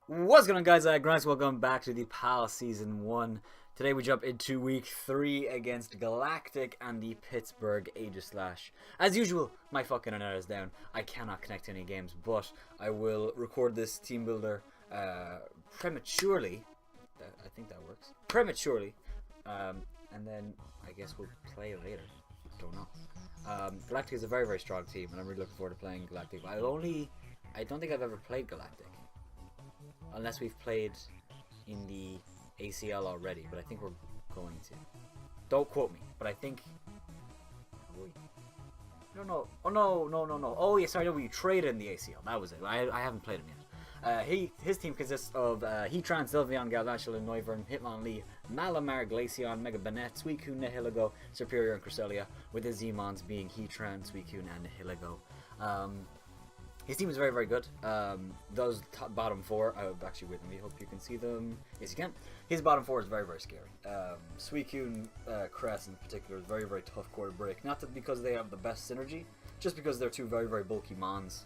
What's going on, guys? Aggronix, welcome back to the PAL Season 1. Today we jump into Week 3 against Galactic and the Pittsburgh Aegislash. As usual, my fucking internet is down. I cannot connect to any games, but I will record this team builder prematurely. I think that works. Prematurely. And then I guess we'll play later. Don't know. Galactic is a very, very strong team, and I'm really looking forward to playing Galactic. I don't think I've ever played Galactic. Unless we've played in the ACL already, but I think we're going to. Don't quote me, but I think. I don't know. Oh no. Oh yeah, sorry, no, we traded in the ACL. That was it. I haven't played him yet. His team consists of Heatran, Sylveon, Galvantula, Noivern, Hitmonlee, Malamar, Glaceon, Mega Banette, Suicune, Nihilego, Superior, and Cresselia, with the Z-Mons being Heatran, Suicune, and Nihilego. His team is very, very good. Those bottom four, actually wait, let me hope you can see them. Yes, you can. His bottom four is very, very scary. Suicune, Cress in particular, is very, very tough quarter break. Not because they have the best synergy, just because they're two very, very bulky mons.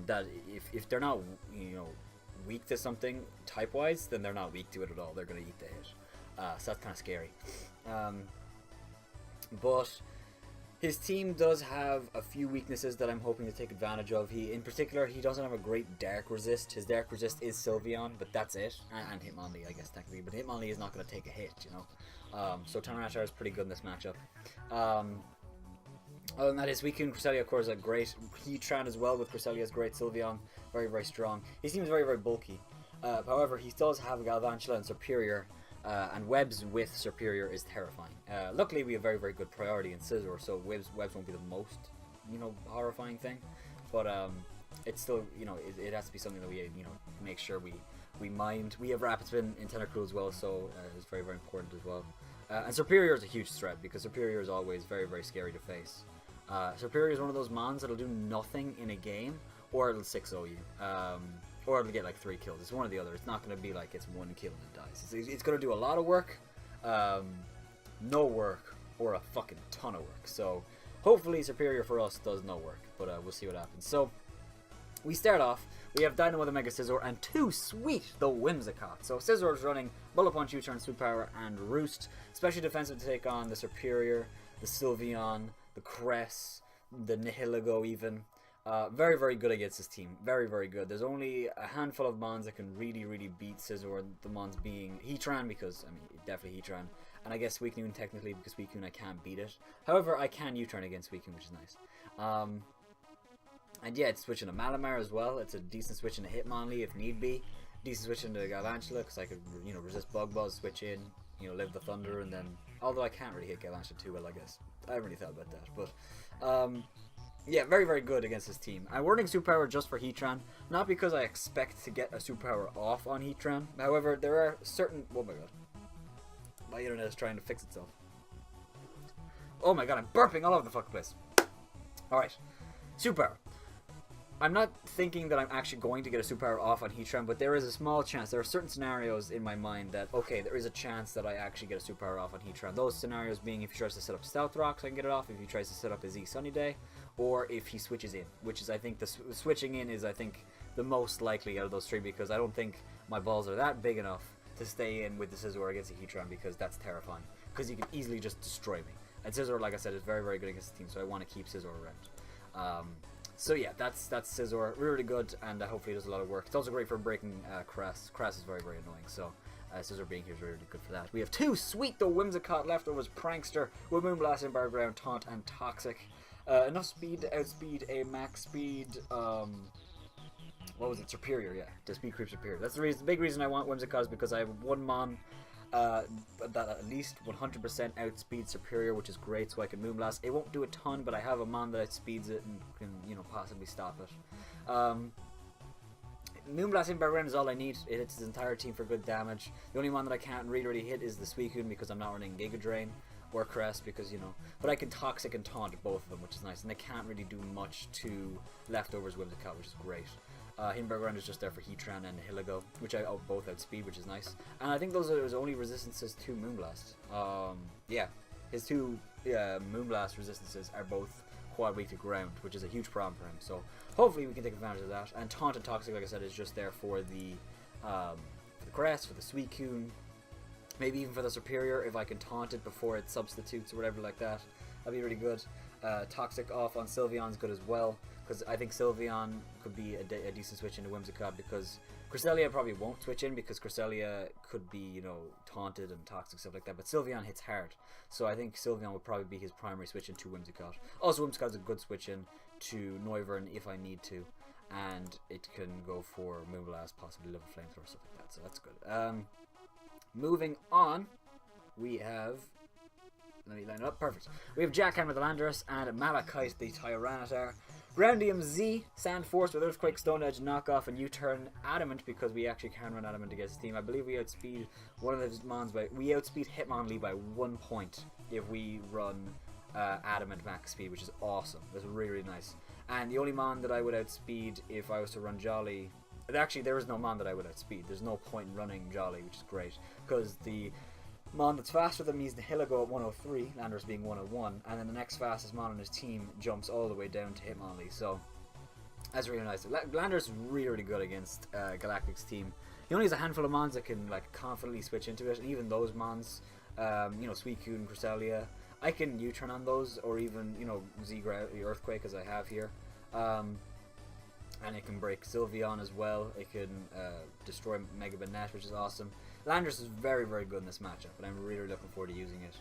That if they're not, weak to something type-wise, then they're not weak to it at all. They're going to eat the hit. So that's kind of scary. But his team does have a few weaknesses that I'm hoping to take advantage of. In particular, he doesn't have a great Dark Resist. His Dark Resist is Sylveon, but that's it. And Hitmonlee, I guess, technically. But Hitmonlee is not going to take a hit, So Tyranitar is pretty good in this matchup. Other than that, his Suicune, Cresselia, of course, are great. Heatran as well with Cresselia's great. Sylveon, very, very strong. His team is very, very bulky. However, he does have Galvantula and Superior. And Webs with Superior is terrifying. Luckily, we have very, very good priority in Scizor, so Webs won't be the most, horrifying thing. But it's still, it has to be something that we, make sure we mind. We have Rapid Spin in Tentacruel as well, so it's very, very important as well. And Superior is a huge threat because Superior is always very, very scary to face. Superior is one of those mons that'll do nothing in a game, or it'll 6-0 you. Or it'll get like 3 kills. It's one or the other. It's not going to be like it's 1 kill and it dies. It's going to do a lot of work, no work, or a fucking ton of work. So hopefully Superior for us does no work, but we'll see what happens. So we start off. We have Dynamo the Mega Scizor and two sweet the Whimsicott. So Scizor is running Bullet Punch, U-Turn, Sweet Power, and Roost. Especially defensive to take on the Superior, the Sylveon, the Cress, the Nihilego even. Very, very good against this team. Very, very good. There's only a handful of mons that can really, really beat Scizor. The mons being Heatran, because, definitely Heatran. And I guess Suicune technically, because Suicune I can't beat it. However, I can U-Turn against Suicune, which is nice. And yeah, it's switching to Malamar as well. It's a decent switch into Hitmonlee if need be. Decent switch into Galvantula, because I could, resist Bug Buzz, switch in, live the Thunder, and then... Although I can't really hit Galvantula too well, I guess. I haven't really thought about that, but... yeah, very, very good against his team. I'm running Superpower just for Heatran, not because I expect to get a Superpower off on Heatran. However, there are certain... Oh my god. My internet is trying to fix itself. Oh my god, I'm burping all over the fucking place. Alright. Superpower. I'm not thinking that I'm actually going to get a Superpower off on Heatran, but there is a small chance. There are certain scenarios in my mind that, okay, there is a chance that I actually get a Superpower off on Heatran. Those scenarios being if he tries to set up Stealth Rock so I can get it off, if he tries to set up a Z Sunny Day, or if he switches in, which is, I think, the switching in is, I think, the most likely out of those three, because I don't think my balls are that big enough to stay in with the Scizor against the Heatran, because that's terrifying, because he can easily just destroy me. And Scizor, like I said, is very, very good against the team, so I want to keep Scizor around. So yeah, that's Scizor, really good, and hopefully does a lot of work. It's also great for breaking Cress. Cress is very, very annoying, so Scizor being here is really, really good for that. We have two sweet the Whimsicott leftovers, Prankster, with Moonblast, Embargo Ground, Taunt, and Toxic. Enough speed to outspeed a max speed, what was it, Superior, yeah, to speed creep Superior. That's the big reason I want Whimsicott is because I have one mon that at least 100% outspeeds Superior, which is great, so I can Moonblast. It won't do a ton, but I have a mon that outspeeds it and can, possibly stop it. Moonblast in Baron is all I need. It hits his entire team for good damage. The only one that I can't really hit is the Suicune because I'm not running Giga Drain or Crest because, but I can Toxic and Taunt both of them, which is nice, and they can't really do much to Leftovers Whimsicott, which is great. Hinberg is just there for Heatran and Hiligo, which I both outspeed, which is nice. And I think those are his only resistances to Moonblast. Yeah, his two Moonblast resistances are both quad weak to ground, which is a huge problem for him. So hopefully we can take advantage of that. And Taunt and Toxic, like I said, is just there for the For the Crest, for the Suicune, maybe even for the Superior if I can taunt it before it substitutes or whatever like that. That'd be really good. Toxic off on Sylveon's good as well, because I think Sylveon could be a decent switch into Whimsicott, because Cresselia probably won't switch in because Cresselia could be, you know, taunted and toxic, stuff like that, but Sylveon hits hard, so I think Sylveon would probably be his primary switch into Whimsicott. Also, Whimsicott's a good switch in to Noivern if I need to, and it can go for Moonblast, possibly Level Flamethrower, stuff like that, so that's good. Moving on, we have... Let me line it up. Perfect. We have Jackhammer the Landorus and Malachite the Tyranitar. Groundium Z, Sand Force with Earthquake, Stone Edge, Knockoff, and U-Turn Adamant, because we actually can run Adamant against his team. I believe we outspeed one of his mons by... We outspeed Hitmonlee by 1 point if we run Adamant max speed, which is awesome. That's really, really nice. And the only mon that I would outspeed if I was to run Jolly... Actually, there is no mon that I would outspeed. There's no point in running Jolly, which is great, because the... mon that's faster than me is Nihilego at 103, Landorus being 101, and then the next fastest mon on his team jumps all the way down to Hitmonlee, so that's really nice. Landorus is really, really good against Galactic's team. He only has a handful of mons that can like confidently switch into it, and even those mons, you know, Suicune, Cresselia, I can U-turn on those, or even, you know, the Earthquake as I have here. And it can break Sylveon as well. It can destroy Mega Banette, which is awesome. Landorus is very, very good in this matchup, and I'm really, really looking forward to using it.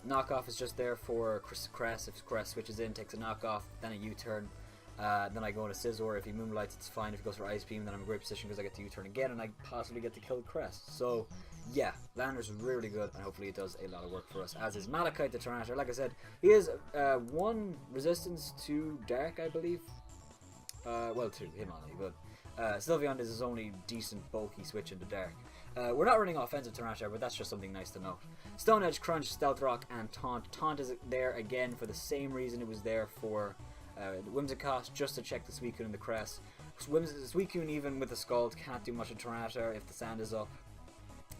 Knockoff is just there for Cress. If Cress switches in, takes a knockoff, then a U-turn. Then I go into Scizor. If he Moonlights, it's fine. If he goes for Ice Beam, then I'm in a great position because I get to U-turn again, and I possibly get to kill Cress. So, yeah, Landorus is really, really good, and hopefully it does a lot of work for us, as is Malachite the Tyranitar. Like I said, he has 1 resistance to Dark, I believe. Well, 2, Hitmonlee, but Sylveon is his only decent bulky switch into Dark. We're not running offensive Tyranitar, but that's just something nice to note. Stone Edge, Crunch, Stealth Rock, and Taunt. Taunt is there again for the same reason it was there for Whimsicott, just to check the Suicune and the Cress. Suicune, even with the Scald, can't do much of Tyranitar if the sand is up.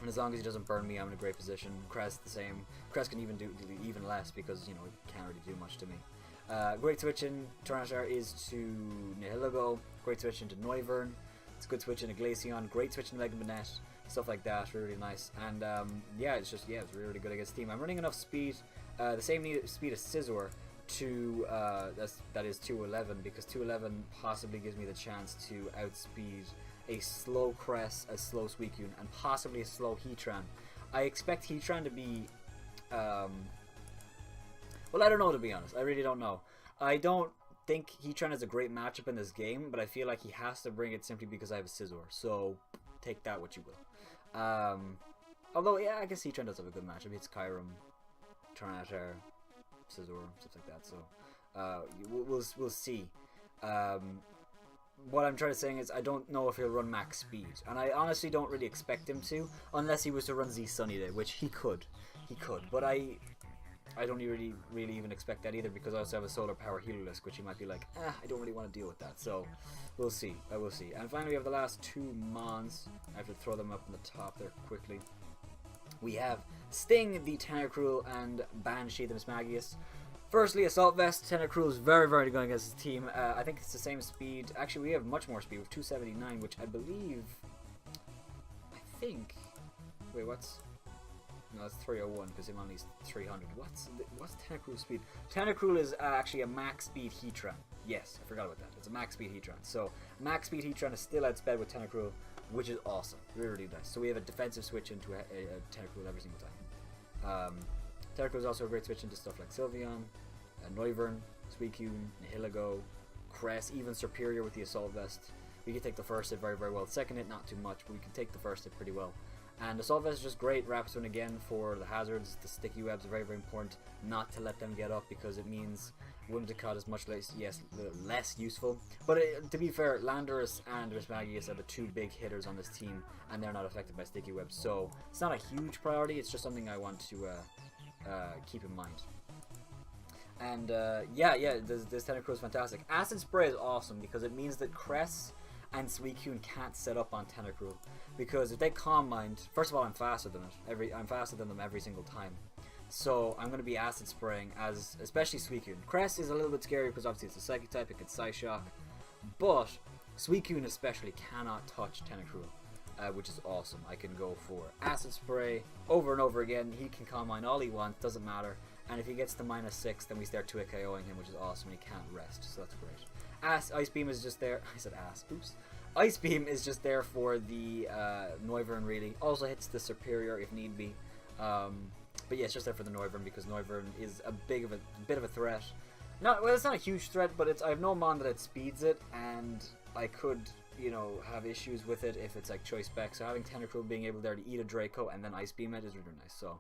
And as long as he doesn't burn me, I'm in a great position. Cress the same. Cress can even do even less because, you know, it can't really do much to me. Great switch in Tyranitar is to Nihilego. Great switch into Noivern. It's a good switch into Glaceon. Great switch into Mega Banette. Stuff like that, really, really nice. And yeah, it's really, really good against team. I'm running enough speed, the same speed as Scizor, to that is 211, because 211 possibly gives me the chance to outspeed a slow Cress, a slow Suicune, and possibly a slow Heatran. I expect Heatran to be well, I don't know, to be honest. I really don't know. I don't think Heatran is a great matchup in this game, but I feel like he has to bring it simply because I have a Scizor. So take that what you will. Although, yeah, I guess Heatran does have a good matchup. It's Kyurem, Tyranitar, Scizor, stuff like that. So we'll see. What I'm trying to say is I don't know if he'll run max speed, and I honestly don't really expect him to, unless he was to run Z Sunny Day, which he could. But I don't really even expect that either, because I also have a Solar Power Healerless, which he might be like, I don't really want to deal with that. So we'll see. I will see. And finally, we have the last 2 mons. I have to throw them up on the top there quickly. We have Sting, the Tentacruel, and Banshee, the Mismagius. Firstly, Assault Vest. Tentacruel is very, very good against his team. I think it's the same speed. Actually, we have much more speed with 279, which I believe... Wait, what's... No, that's 301 because Hitmonlee's 300. What's Tentacruel's speed? Tentacruel is actually a max speed Heatran. Yes, I forgot about that. It's a max speed Heatran. So max speed Heatran is still outsped with Tentacruel, which is awesome. Really, really nice. So we have a defensive switch into a Tentacruel every single time. Tentacruel is also a great switch into stuff like Sylveon, Noivern, Suicune, Nihilego, Cress, even Superior with the Assault Vest. We can take the first hit very, very well. Second hit, not too much, but we can take the first hit pretty well. And Assault Vest is just great. Rapid Swing again for the hazards. The sticky webs are very, very important not to let them get up, because it means Whimsicott is much less useful. But to be fair, Landorus and Mismagius are the 2 big hitters on this team, and they're not affected by sticky webs. So it's not a huge priority. It's just something I want to keep in mind. And this Tentacruel is fantastic. Acid Spray is awesome because it means that Cress and Suicune can't set up on Tentacruel, because if they Calm Mind, first of all, I'm faster than it. I'm faster than them every single time. So I'm going to be Acid Spraying, especially Suicune. Cress is a little bit scary because obviously it's a Psychic type, it can Psyshock, but Suicune especially cannot touch Tentacruel. which is awesome. I can go for Acid Spray over and over again. He can Calm Mind all he wants, doesn't matter. And if he gets to -6, then we start 2-hit KOing him, which is awesome. He can't rest, so that's great. Ice Beam is just there. I said ass. Oops. Ice Beam is just there for the Noivern, really. Also hits the Superior if need be. But yeah, it's just there for the Noivern because Noivern is a bit of a threat. Well, it's not a huge threat, but I have no mon that it speeds it, and I could, you know, have issues with it if it's like choice spec. So having Tentacruel being able there to eat a Draco and then Ice Beam it is really nice. So,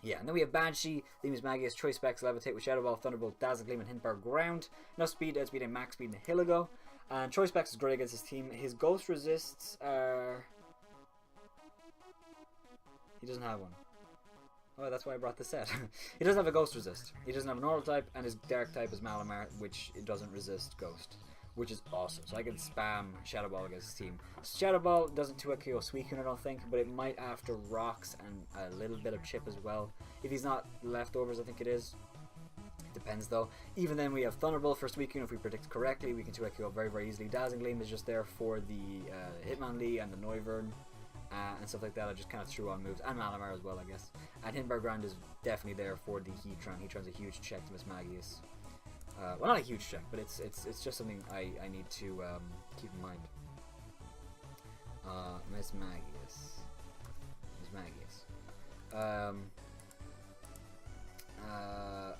yeah, and then we have Banshee, Themis Magius, Choice Specs, Levitate with Shadow Ball, Thunderbolt, Dazzle Gleam, and Hintbar Ground. Enough speed, outspeed, and max speed in Hiligo. And Choice Specs is great against his team. His Ghost Resists are... He doesn't have one. Oh, that's why I brought the set. He doesn't have a Ghost Resist. He doesn't have a normal type, and his Dark type is Malamar, which it doesn't resist Ghost, which is awesome. So I can spam Shadow Ball against his team. Shadow Ball doesn't 2-hit KO Suicune, I don't think, but it might after Rocks and a little bit of Chip as well. If he's not Leftovers, I think it is. It depends though. Even then, we have Thunderbolt for Suicune. If we predict correctly, we can 2-hit KO very, very easily. Dazzling Gleam is just there for the Hitmonlee and the Noivern. And stuff like that. I just kind of threw on moves, and Malamar as well, I guess. And Hintbar Ground is definitely there for the Heatran. Heatran's a huge check to Miss Magius. Well, not a huge check, but it's just something I need to keep in mind. Miss Magius.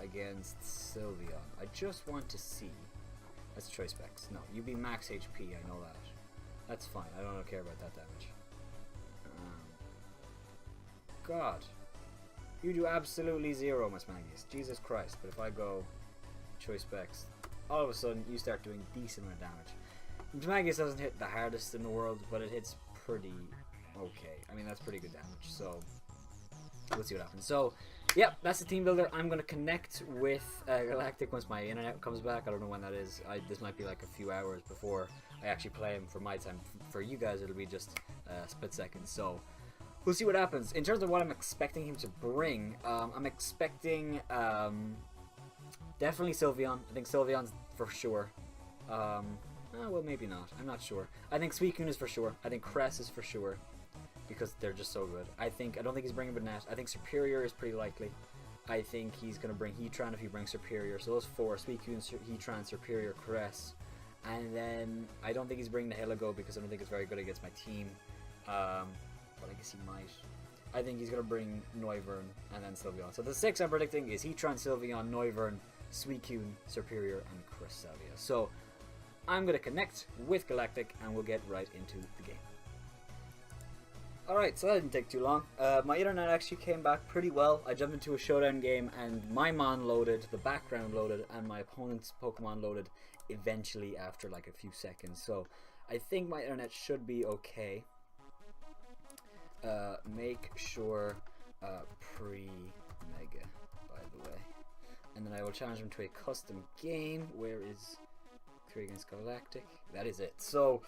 Against Sylveon. I just want to see. That's Choice Specs. No, you be max HP. I know that. That's fine. I don't care about that damage. God, you do absolutely zero, Miss Magius. Jesus Christ! But if I go Choice Specs, all of a sudden you start doing decent amount of damage. Miss Magius doesn't hit the hardest in the world, but it hits pretty okay. I mean, that's pretty good damage. So we'll see what happens. So, yep, that's the team builder. I'm gonna connect with Galactic once my internet comes back. I don't know when that is. This might be like a few hours before I actually play him for my time. For you guys, it'll be just a split second. So. We'll see what happens. In terms of what I'm expecting him to bring, I'm expecting definitely Sylveon. I think Sylveon's for sure. Well, maybe not. I'm not sure. I think Suicune is for sure. I think Cress is for sure because they're just so good. I don't think he's bringing Banette. I think Superior is pretty likely. I think he's going to bring Heatran if he brings Superior. So those four, Suicune, Heatran, Superior, Cress. And then I don't think he's bringing the Hiligo because I don't think it's very good against my team. But I guess he might. I think he's going to bring Noivern and then Sylveon. So the 6 I'm predicting is Heatran, Sylveon, Noivern, Suicune, Superior, and Cresselia. So I'm going to connect with Galactic and we'll get right into the game. Alright, so that didn't take too long. My internet actually came back pretty well. I jumped into a showdown game and my mon loaded, the background loaded, and my opponent's Pokemon loaded eventually after like a few seconds. So I think my internet should be okay. Make sure pre-mega, by the way. And then I will challenge him to a custom game. Where is 3 against Galactic? That is it. So,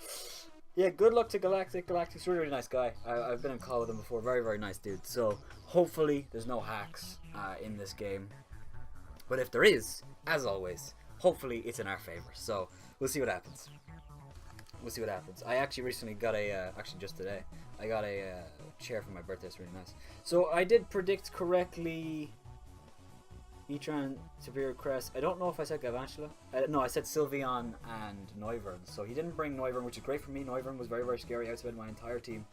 yeah, good luck to Galactic. Galactic's a really, really nice guy. I've been in call with him before. Very, very nice dude. So, hopefully, there's no hacks in this game. But if there is, as always, hopefully it's in our favor. So, we'll see what happens. We'll see what happens. I actually recently got a, actually just today, I got a chair for my birthday. It's really nice. So I did predict correctly Heatran, Superior, Crest. I don't know if I said Galvantula. No, I said Sylveon and Noivern. So he didn't bring Noivern, which is great for me. Noivern was very, very scary. I outspent my entire team.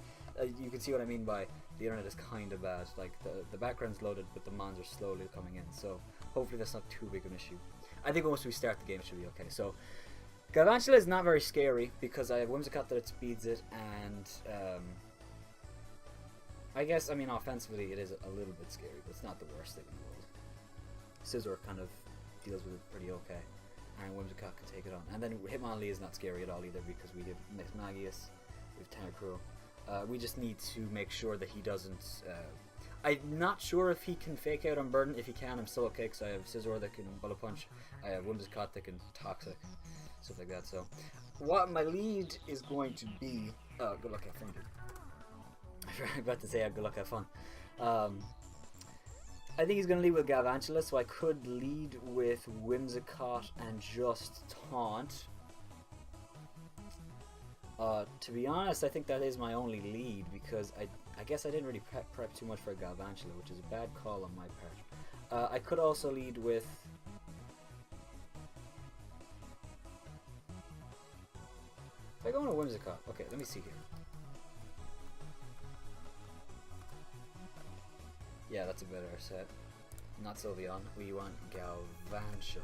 You can see what I mean by the internet is kind of bad. Like the background's loaded, but the mons are slowly coming in. So hopefully that's not too big of an issue. I think once we start the game, it should be okay. So Galvantula is not very scary because I have Whimsicott that it speeds it, and I guess, I mean, offensively it is a little bit scary, but it's not the worst thing in the world. Scizor kind of deals with it pretty okay, and Whimsicott can take it on. And then Hitmonlee is not scary at all either because we have Miss Magius, we have Tentacruel. We just need to make sure that he doesn't... I'm not sure if he can fake out on Burden. If he can, I'm still okay because I have Scizor that can Bullet Punch, I have Whimsicott that can Toxic, stuff like that. So what my lead is going to be... Oh, good luck, have fun, dude. I was about to say good luck, have fun. I think he's going to lead with Galvantula, so I could lead with Whimsicott and just Taunt. To be honest, I think that is my only lead because I guess I didn't really prep too much for a Galvantula, which is a bad call on my part. I could also lead with... If I go on a Whimsicott, okay, let me see here. Yeah, that's a better set. Not Sylveon, we want Galvantula.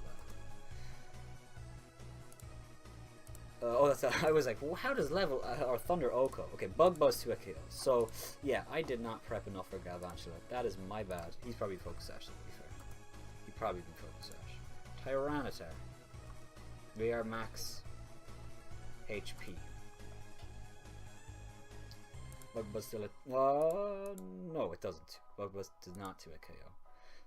Oh, that's I was like, well, how does level or Thunder Oko? Okay, Bug Buzz to a kill. So yeah, I did not prep enough for Galvantula. That is my bad. He's probably Focus Sash, to be fair. He'd probably be Focus Sash. Tyranitar. We are max HP. Bug Buzz still no, it doesn't. Bug Buzz does not to a KO.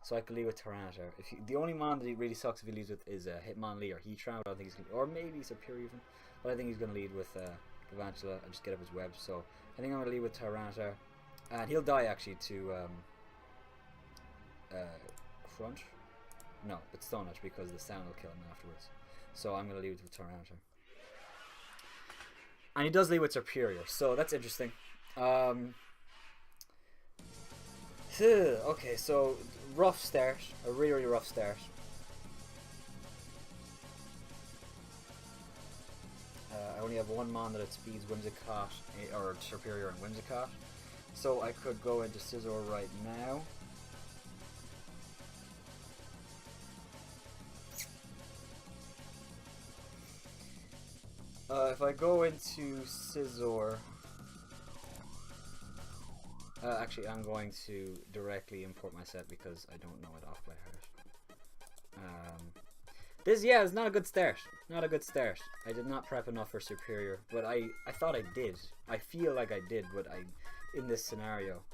So I could lead with Tyranitar. The only mon that he really sucks if he leads with is Hitmonlee or Heatran. I don't think he's gonna, or maybe Superior even. But I think he's gonna lead with Galvantula and just get up his web. So I think I'm gonna lead with Tyranitar, and he'll die actually to Crunch. No, but Stone Edge because the sound will kill him afterwards. So I'm gonna lead with Tyranitar, and he does lead with Superior. So that's interesting. Okay, so rough start, a really rough start. I only have one mon that it speeds Whimsicott, or Superior and Whimsicott, so I could go into Scizor right now. If I go into Scizor, actually I'm going to directly import my set because I don't know it off by heart. This, yeah, is not a good start. Not a good start. I did not prep enough for Superior, but I thought I did. I feel like I did, but in this scenario.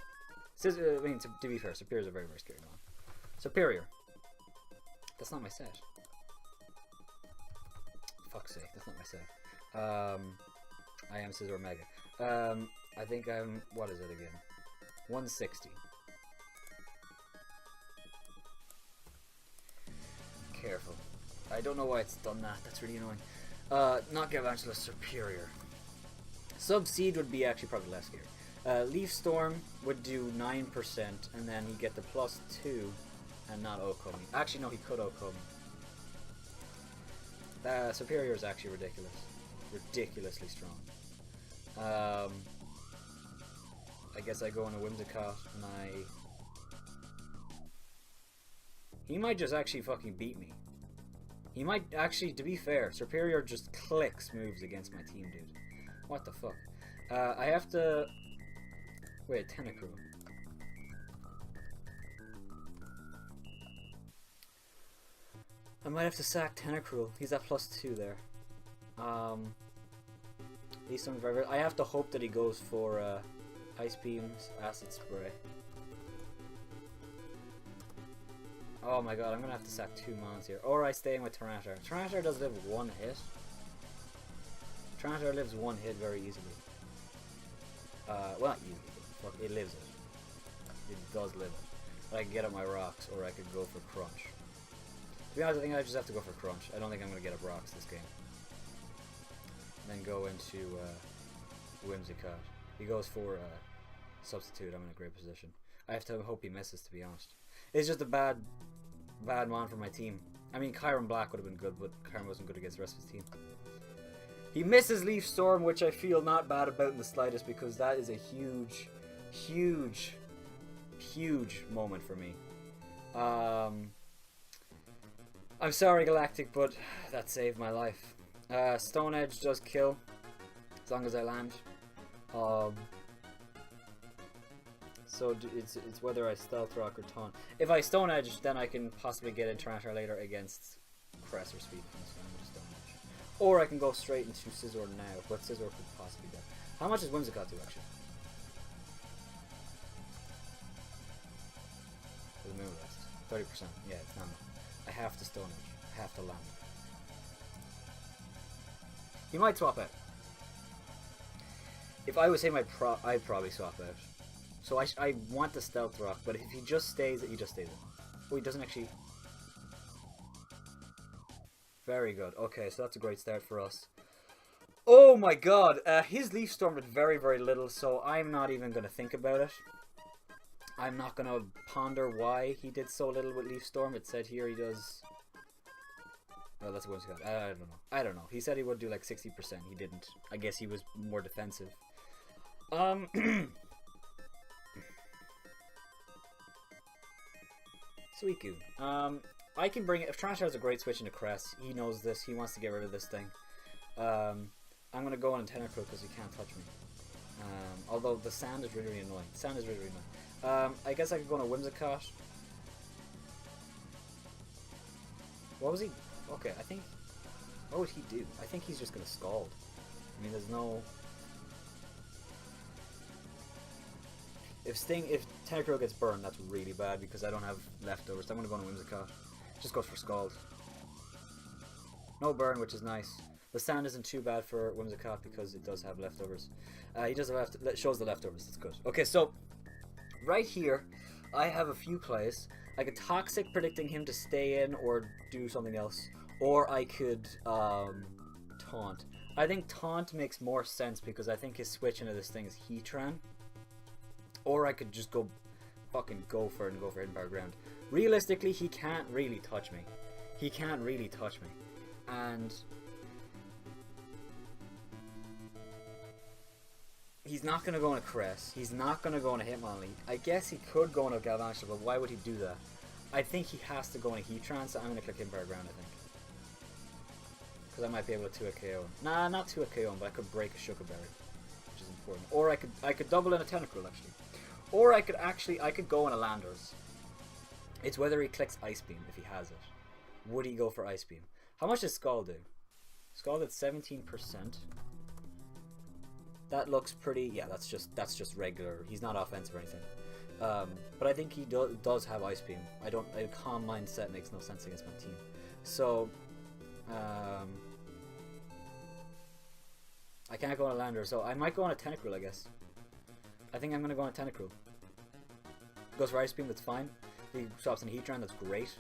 I mean, to be fair, Superior is a very scary one. Superior. That's not my set. Fuck's sake, that's not my set. I am Scizor Mega. I think I'm, what is it again? 160. Careful. I don't know why it's done that. That's really annoying. Not Galvantula, Superior. Sub-Seed would be actually probably less scary. Leaf Storm would do 9%, and then he'd get the +2 and not Oko me. Actually, no, he could Oko me. Superior is actually ridiculous. Ridiculously strong. I guess I go on a Whimsicott and he might just actually fucking beat me. He might actually, to be fair, Superior just clicks moves against my team, dude. What the fuck? I have to... Wait, Tentacruel. I might have to sack Tentacruel. He's at +2 there. He's something very... I have to hope that he goes for Ice Beams, Acid Spray. Oh my god, I'm gonna have to sack 2 mons here. Or I stay in with Tyranitar. Tyranitar does live 1 hit. Tyranitar lives 1 hit very easily. Well, not easily, but it lives it. It does live it. But I can get up my rocks, or I could go for Crunch. To be honest, I think I just have to go for Crunch. I don't think I'm gonna get up rocks this game. Then go into Whimsicott. He goes for Substitute. I'm in a great position. I have to hope he misses, to be honest. It's just a bad mon for my team. I mean, Kyron Black would have been good, but Kyron wasn't good against the rest of his team. He misses Leaf Storm, which I feel not bad about in the slightest, because that is a huge moment for me. I'm sorry, Galactic, but that saved my life. Stone Edge does kill, as long as I land. So it's whether I Stealth Rock or Taunt. If I Stone Edge, then I can possibly get in Tyranitar later against Cress or Speed. Or I can go straight into Scizor now, but Scizor could possibly get. How much does Whimsicott do actually? For the Moonrest. 30%. Yeah, it's not enough. I have to Stone Edge. I have to land. He might swap out. If I was him, I'd probably swap out. So I want the Stealth Rock, but if he just stays it, he just stays it. Oh, he doesn't actually... Very good. Okay, so that's a great start for us. Oh my god, his Leaf Storm did very, very little, so I'm not even going to think about it. I'm not going to ponder why he did so little with Leaf Storm. It said here he does... Oh, that's what it's got. I don't know. I don't know. He said he would do like 60%. He didn't. I guess he was more defensive. Suicune. I can bring it. If Trash has a great switch into Crest, he knows this. He wants to get rid of this thing. I'm going to go on a Tentacruel because he can't touch me. Although the sand is really, really annoying. Sand is really, really annoying. I guess I could go on a Whimsicott. What was he? Okay, I think... What would he do? I think he's just going to Scald. I mean, there's no... If Tentacruel gets burned, that's really bad because I don't have leftovers. So I'm going to go on a Whimsicott. Just goes for Scald. No burn, which is nice. The sand isn't too bad for Whimsicott because it does have leftovers. He does have shows the leftovers. That's good. Okay, so right here, I have a few plays. I could Toxic, predicting him to stay in or do something else, or I could Taunt. I think Taunt makes more sense because I think his switch into this thing is Heatran. Or I could just fucking go for it and go for Hidden Power Ground. Realistically, he can't really touch me. He can't really touch me. And he's not going to go on a Crest. He's not going to go on a Hitmonlee. I guess he could go on a Galvantula, but why would he do that? I think he has to go on a Heatran, so I'm going to click Hidden Power Ground, I think. Because I might be able to 2-hit KO him. Nah, not 2-hit KO him, but I could break a Sugar Berry, which is important. Or I could double in a Tentacruel, actually. Or I could go on a Landers. It's whether he clicks Ice Beam, if he has it. Would he go for Ice Beam? How much does Scald do? Scald at 17%. That looks pretty... Yeah, that's just regular. He's not offensive or anything. But I think he does have Ice Beam. A calm mindset makes no sense against my team. So... I can't go on a Lander, so I might go on a Tentacruel, I guess. I think I'm going to go on a Tentacruel. Goes for Ice Beam, that's fine. He swaps in Heatran, that's great.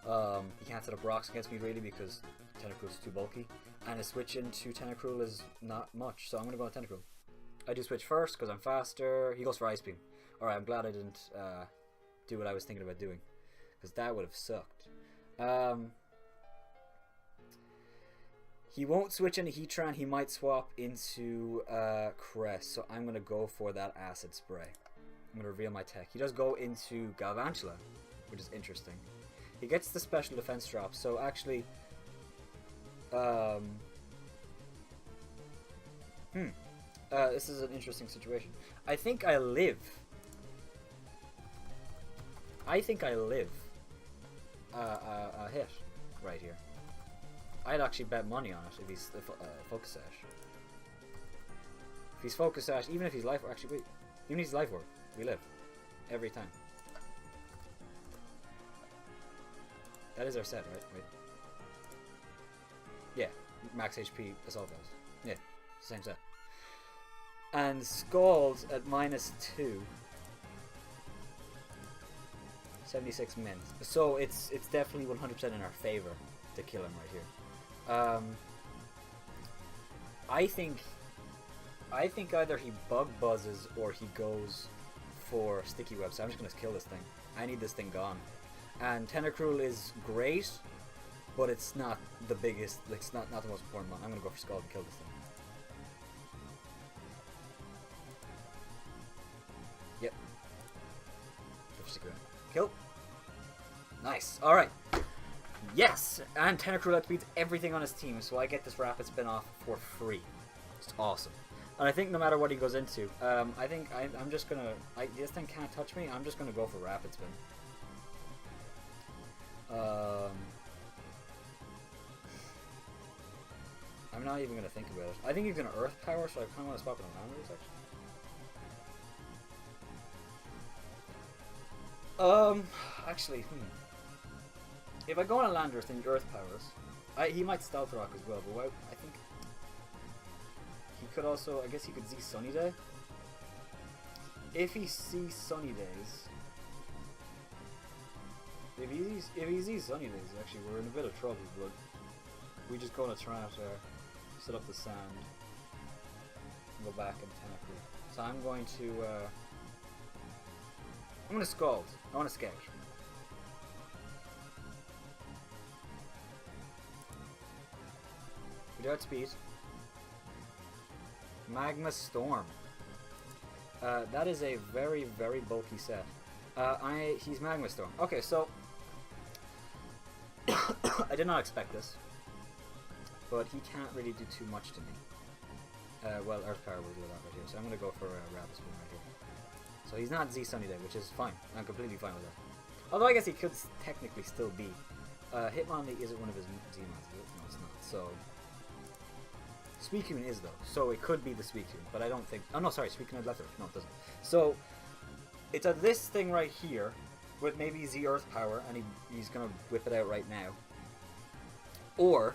He can't set up rocks against me really because Tentacruel is too bulky. And a switch into Tentacruel is not much, so I'm going to go on Tentacruel. I do switch first because I'm faster. He goes for Ice Beam. Alright, I'm glad I didn't do what I was thinking about doing. Because that would have sucked. He won't switch into Heatran. He might swap into Crest. So I'm going to go for that Acid Spray. I'm going to reveal my tech. He does go into Galvantula, which is interesting. He gets the special defense drop. So actually... this is an interesting situation. I think I live. A hit right here. I'd actually bet money on it if he's Focus Sash. If he's Focus Sash, even if he's Life Orb, actually wait, even if he's Life Orb, we live. Every time. That is our set, right? Wait. Yeah, max HP Assault Vest. Yeah, same set. And Scald at -2. 76 min. So it's definitely 100% in our favor to kill him right here. I think either he Bug Buzzes or he goes for Sticky Web. So I'm just gonna kill this thing. I need this thing gone. And Tentacruel is great, but it's not the biggest. Like, it's not the most important one. I'm gonna go for Scald and kill this thing. Yep. Kill. Nice. All right. Yes, and Tentacruel outbeats everything on his team, so I get this Rapid Spin off for free. It's awesome. And I think no matter what he goes into, I think I'm just gonna. This thing can't touch me. I'm just gonna go for Rapid Spin. I'm not even gonna think about it. I think he's gonna Earth Power, so I kind of want to swap it around with actually. Actually, if I go on a Landers, then he Earth Powers. He might Stealth Rock as well, but I think he could also. I guess he could Z Sunny Day. If he sees Sunny Days, if he sees Sunny Days, actually we're in a bit of trouble. But we just go on a Tyranitar, set up the sand. Go back and Tentacle. So I'm going to Scald. I want to Scout. We outspeed. Magma Storm. That is a very, very bulky set. He's Magma Storm. Okay, so I did not expect this, but he can't really do too much to me. Well, Earth Power will do that right here, so I'm going to go for Rabbit Spoon right here. So he's not Z Sunny Day, which is fine. I'm completely fine with that. Although I guess he could technically still be. Hitmonlee isn't one of his Z-Mons, is it? No, it's not. So Suicune is, though. So it could be the Suicune, but I don't think... Oh, no, sorry. Suicune had left Earth. No, it doesn't. So it's this thing right here with maybe Z Earth Power, and he's going to whip it out right now. Or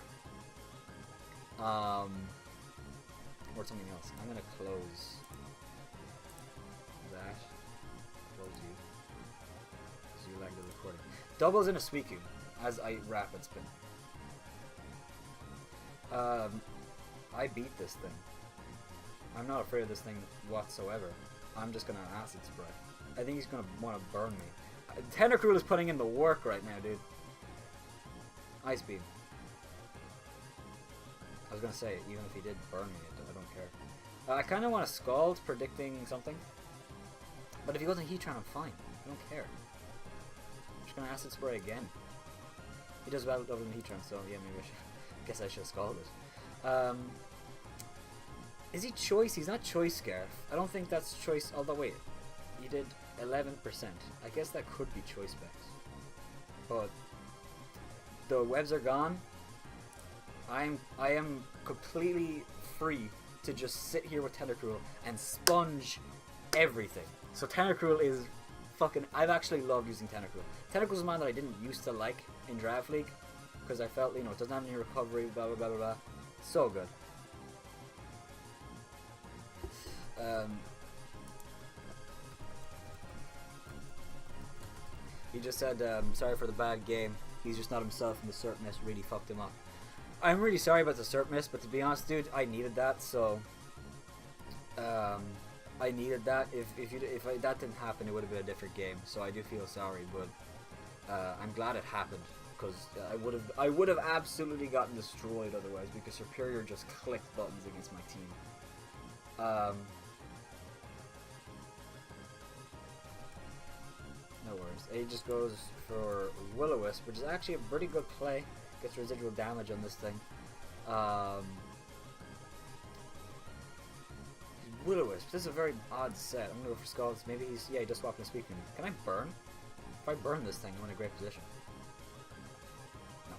something else. I'm going to close that. Close you. So you lag the recording. Doubles in a Suicune as I Rapid Spin. I beat this thing. I'm not afraid of this thing whatsoever. I'm just going to Acid Spray. I think he's going to want to burn me. Tentacruel is putting in the work right now, dude. Ice Beam. I was going to say, even if he did burn me, I don't care. I kind of want to Scald, predicting something. But if he goes in Heatran, I'm fine. I don't care. I'm just going to Acid Spray again. He does battle double in Heatran, so yeah, maybe I guess I should have Scalded. Is he Choice? He's not Choice Scarf. I don't think that's Choice. Although, wait. He did 11%. I guess that could be Choice Specs. But the webs are gone. I am completely free to just sit here with Tentacruel and sponge everything. So Tentacruel is fucking... I've actually loved using Tentacruel. Tentacruel's a man that I didn't used to like in Draft League because I felt, you know, it doesn't have any recovery, blah, blah, blah, blah, blah. So good. He just said, sorry for the bad game. He's just not himself, and the Surf Mist really fucked him up. I'm really sorry about the Surf Mist, but to be honest, dude, I needed that, so... I needed that. If that didn't happen, it would have been a different game, so I do feel sorry, but... I'm glad it happened, because I would have absolutely gotten destroyed otherwise, because Superior just clicked buttons against my team. No worries. He just goes for Will-O-Wisp, which is actually a pretty good play. Gets residual damage on this thing. Will-O-Wisp. This is a very odd set. I'm gonna go for Scalds. Maybe he's... Yeah, he does swap in Suicune. Can I burn? If I burn this thing, I'm in a great position. No.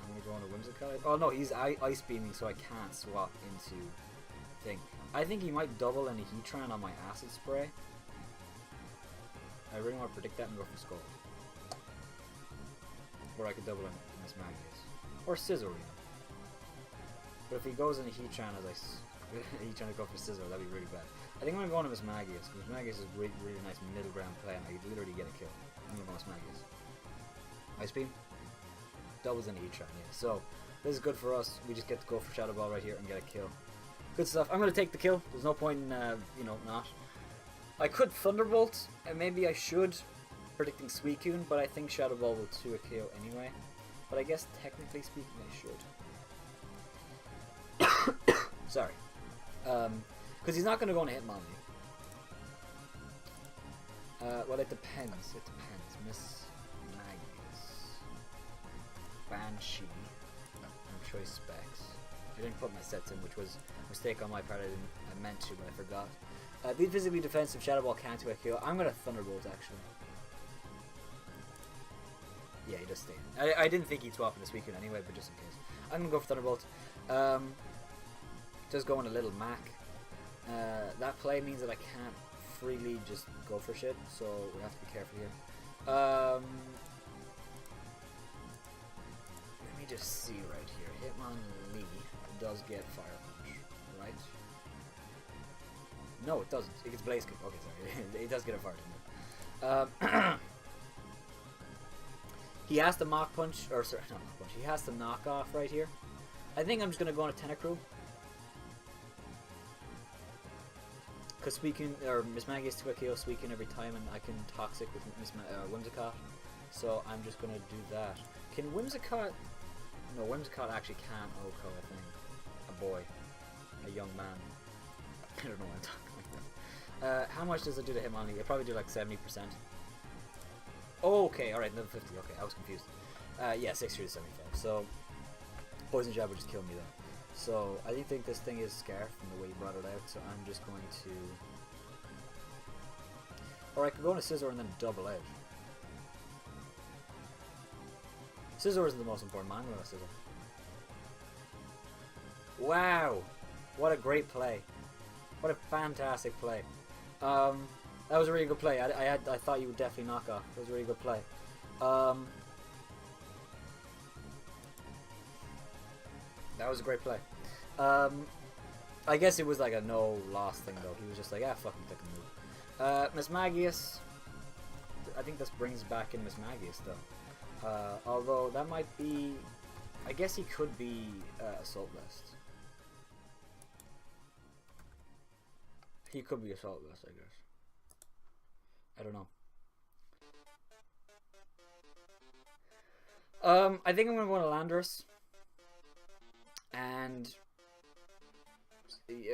I'm gonna go on a Whimsicott. Oh no, he's Ice Beaming, so I can't swap into thing. I think he might double into Heatran on my Acid Spray. I really want to predict that and go for Scald. Or I could double in Miss Magius. Or Scizor even. But if he goes into Heatran as Heatran to go for Scizor, that'd be really bad. I think I'm going to go into Miss Magius, because Miss Magius is a really, really nice middle ground play, and I could literally get a kill. I'm going to go Miss Magius. Ice Beam? Doubles into Heatran, yeah. So, this is good for us. We just get to go for Shadow Ball right here and get a kill. Good stuff. I'm going to take the kill. There's no point in, you know, not. I could Thunderbolt, and maybe I should, predicting Suicune, but I think Shadow Ball will 2 a KO anyway. But I guess, technically speaking, I should. Sorry. Because he's not going to go on a Hitmonlee. Well, it depends. It depends. Miss Magius. Banshee. And Choice Specs. I didn't put my sets in, which was a mistake on my part. I meant to, but I forgot. Be physically defensive. Shadow Ball can't do a KO. I'm going to Thunderbolt, actually. Yeah, he does stay. I didn't think he'd swap in this weekend anyway, but just in case. I'm going to go for Thunderbolt. Just go on a little Mac. That play means that I can't freely just go for shit, so we have to be careful here. Let me just see right here. Hitmonlee does get Fire Punch, right? No, it doesn't. It gets Blaze Kick. Okay, sorry. It does get a Fire Punch. Um, he has to Mach Punch, or sorry, not Mach Punch. He has to knock off right here. I think I'm just gonna go on a Tentacruel. Because Suicune, or Miss Maggie is 2 KO Suicune every time, and I can Toxic with Whimsicott. So I'm just gonna do that. Can Whimsicott... No, Whimsicott actually can OHKO, I think. A boy. A young man. I don't know what I'm talking about. How much does it do to him only? It probably do like 70%. Oh, okay, alright, another 50. Okay, I was confused. Yeah, 60 to 75. So, Poison Jab would just kill me though. So, I think this thing is Scarf from the way you brought it out, so I'm just going to... Or I could go on a Scizor and then double edge. Scizor isn't the most important. Man, I'm going to Scizor. Wow! What a great play. What a fantastic play. That was a really good play. I thought you would definitely knock off. That was a really good play. That was a great play. I guess it was like a no loss thing though. He was just like, ah, fucking take a move. Mismagius. I think this brings back in Mismagius though. Although that might be, I guess he could be Assault Vest. He could be Assault Vest, I guess. I don't know. I think I'm gonna go to Landorus. And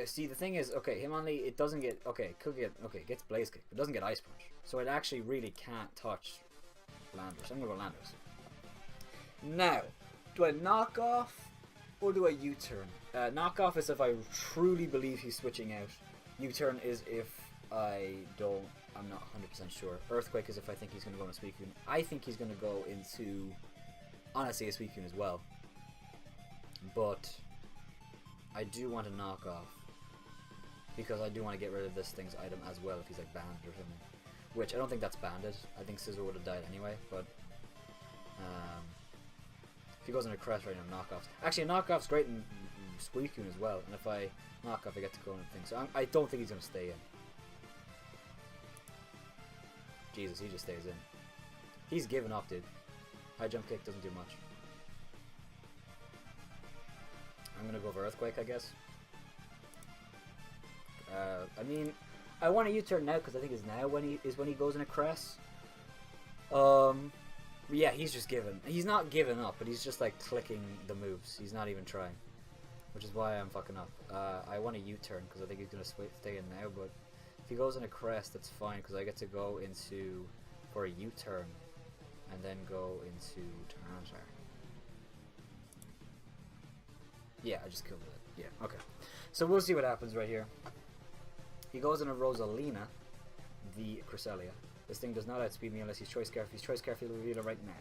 see, the thing is, okay, Hitmonlee, it doesn't get, okay, it could get, okay, it gets Blaze Kick, it doesn't get Ice Punch, so it actually really can't touch Landorus. I'm gonna go Landorus. Now, do I knock off or do I U-turn? Knock off is if I truly believe he's switching out. U-turn is if I'm not 100% sure. Earthquake is if I think he's gonna go into Suicune. I think he's gonna go into, honestly, a Suicune as well. But I do want to knock off because I do want to get rid of this thing's item as well if he's like banded or something. Which I don't think that's banded. I think Scizor would have died anyway. But if he goes into Crest right now, knockoffs. Actually, a knockoff's great in Suicune as well. And if I knock off, I get to go into things. So I don't think he's gonna stay in. Jesus, he just stays in. He's given up, dude. High jump kick doesn't do much. I'm gonna go for Earthquake, I guess. I mean, I want a U-turn now because I think it's now when he goes in a Crest. Yeah, he's just given. He's not giving up, but he's just like clicking the moves. He's not even trying, which is why I'm fucking up. I want a U-turn because I think he's gonna stay in now. But if he goes in a Crest, that's fine because I get to go into for a U-turn and then go into Tyranitar. Yeah, I just killed it. Yeah, okay. So we'll see what happens right here. He goes in a Rosalina, the Cresselia. This thing does not outspeed me unless he's Choice Scarf. If he's Choice Scarf, he'll reveal it right now.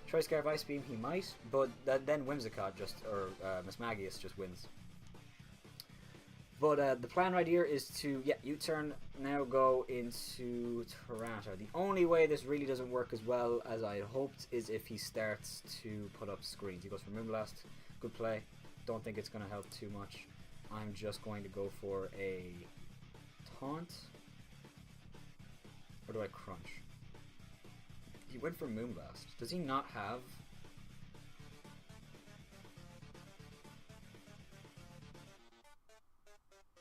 Choice Scarf Ice Beam, he might, but then Whimsicott or Mismagius just wins. But the plan right here is to, yeah, U-turn, now go into Tyranitar. The only way this really doesn't work as well as I had hoped is if he starts to put up screens. He goes for Moonblast, good play. Don't think it's going to help too much. I'm just going to go for a Taunt. Or do I Crunch? He went for Moonblast. Does he not have...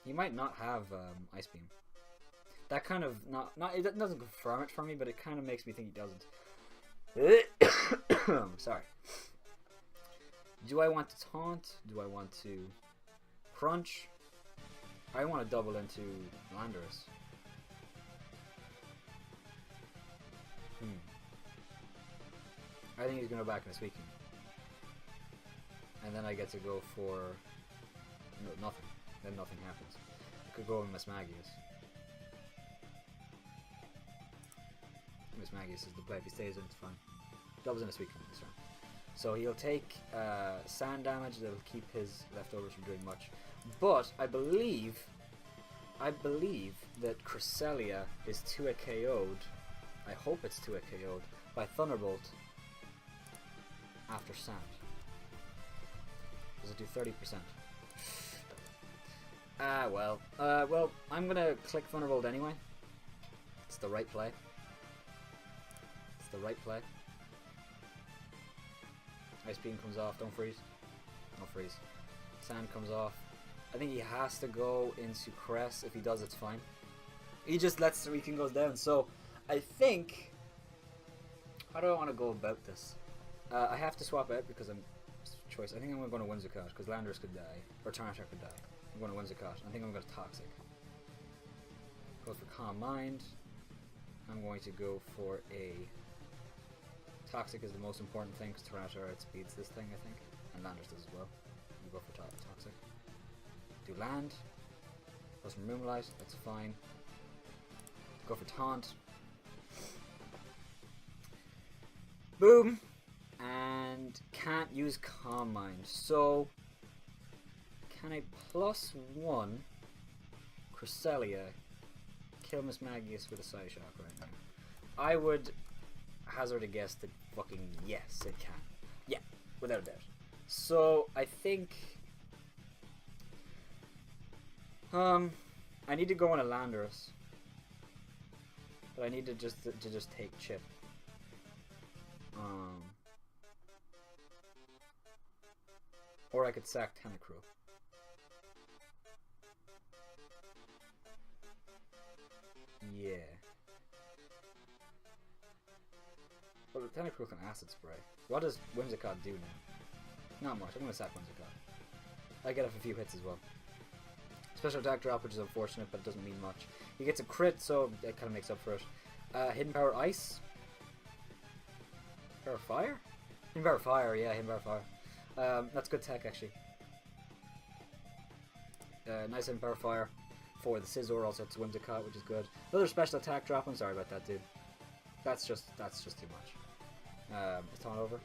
He might not have Ice Beam. That kind of it doesn't confirm it for me, but it kind of makes me think he doesn't. Sorry. Do I want to Taunt? Do I want to Crunch? I want to double into Landorus. I think he's going to go back in a Suicune. And then I get to go for... No, nothing. Then nothing happens. I could go with Mismagius. Mismagius is the play. If he stays in, it's fine. Doubles in a Suicune this round. So he'll take sand damage. That'll keep his leftovers from doing much. But I believe that Cresselia is 2 KO'd. I hope it's 2 KO'd by Thunderbolt after sand. Does it do 30%? Well, I'm gonna click Thunderbolt anyway. It's the right play. It's the right play. Ice Beam comes off. Don't freeze. Don't freeze. Sand comes off. I think he has to go into Cress. If he does, it's fine. He just lets the Suicune goes down. So, I think... How do I want to go about this? I have to swap out because I'm... Choice. I think I'm going to Whimsicott because Landorus could die. Or Tarnatech could die. I'm going to Whimsicott. I think I'm going to Toxic. Go for Calm Mind. I'm going to go for a... Toxic is the most important thing because Tarnatech outspeeds this thing, I think. And Landorus does as well. You go for Toxic. Do Land. Goes for Moonlight. That's fine. Go for Taunt. Boom. And can't use Calm Mind. So, can I +1 Cresselia kill Miss Magius with a Psyshock right now? I would hazard a guess that fucking yes, it can. Yeah, without a doubt. So, I think... I need to go on a Landorus. But I need to just take Chip. Or I could sack Tentacruel. Yeah. Well, the Tentacruel can Acid Spray. What does Whimsicott do now? Not much. I'm going to sack Whimsicott. I get off a few hits as well. Special attack drop, which is unfortunate, but it doesn't mean much. He gets a crit, so it kind of makes up for it. Hidden Power Ice. Power Fire? Hidden Power Fire, yeah, Hidden Power Fire. That's good tech, actually. Nice Hidden Power Fire for the Scizor, also it's Whimsicott, which is good. Another special attack drop, I'm sorry about that, dude. That's just too much. Is Taunt over?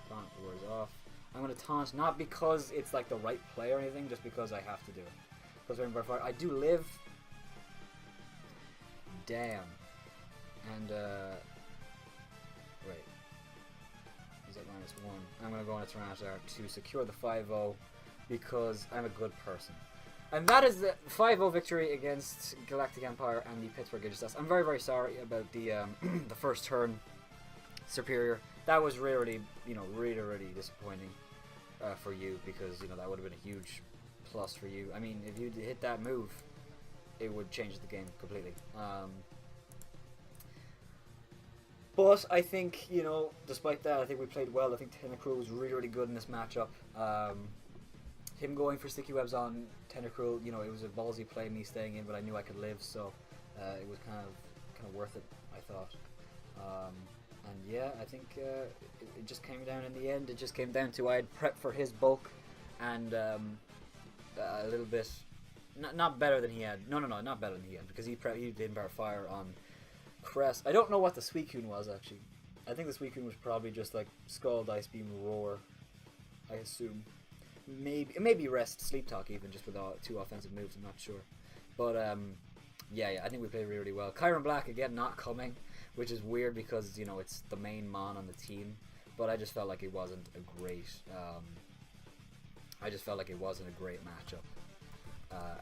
Taunt wears off. I'm going to Taunt, not because it's like the right play or anything, just because I have to do it. Because Hidden Power Fire, I do live. Damn. And, wait. Is that -1? I'm going to go on a Tyranitar to secure the 5-0 because I'm a good person. And that is the 5-0 victory against Galactic Empire and the Pittsburgh Aegislash. I'm very, very sorry about the the first turn Superior. That was really, really disappointing for you because, that would have been a huge plus for you. I mean, if you hit that move, it would change the game completely. But I think, despite that, I think we played well. I think Tentacruel was really, really good in this matchup. Him going for Sticky Webs on Tentacruel, it was a ballsy play, me staying in, but I knew I could live, so it was kind of worth it, I thought. And yeah, I think it just came down in the end. It just came down to I had prepped for his bulk and a little bit, not better than he had. No, not better than he had because he did Power Fire on Crest. I don't know what the Suicune was actually. I think the Suicune was probably just like Scald, Ice Beam, Roar. I assume. Maybe Rest, Sleep Talk even just with 2 offensive moves. I'm not sure, but yeah, I think we played really, really well. Kyron Black again not coming, which is weird because it's the main mon on the team, but I just felt like it wasn't a great. I just felt like it wasn't a great matchup.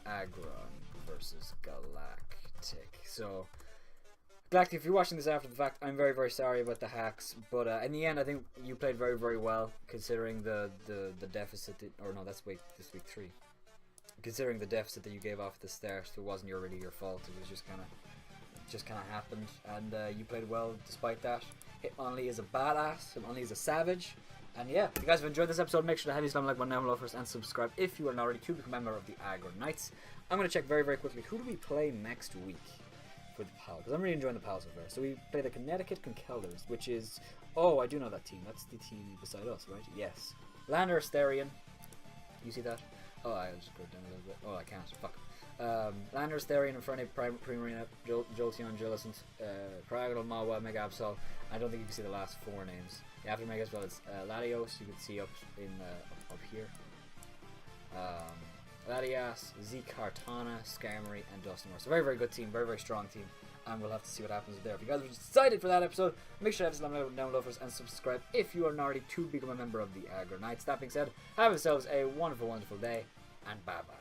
Aggron versus Galactic. So Galactic, if you're watching this after the fact, I'm very, very sorry about the hacks, but in the end, I think you played very, very well considering the deficit. That's week 3. Considering the deficit that you gave off at the start, it wasn't really your fault. It was just kind of happened, and you played well despite that. Hitmonlee is a badass. Hitmonlee is a savage. And yeah, if you guys have enjoyed this episode, make sure to heavy slam like button down below first and subscribe if you are not already to become a member of the Aggronix. I'm going to check very, very quickly who do we play next week for the PAL, because I'm really enjoying the PAL so far. So we play the Connecticut Conkelders, which is... Oh, I do know that team. That's the team beside us, right? Yes. Landorus, Therian. You see that? Oh, I'll just go down a little bit. Oh, I can't. Fuck. Landorus, Therian, Infernape, Primarina, Jolteon, Jollicent, Paragonal, Mawa, Mega Absol. I don't think you can see the last 4 names. After Mega Absol, it's Latios, you can see up here. Latias, Z Cartana, Skarmory, and Dusknoir. So very, very good team, very, very strong team. And we'll have to see what happens there. If you guys are excited for that episode, make sure to have a down below first and subscribe if you are not already to become a member of the Aggronix. That being said, have yourselves a wonderful, wonderful day, and bye-bye.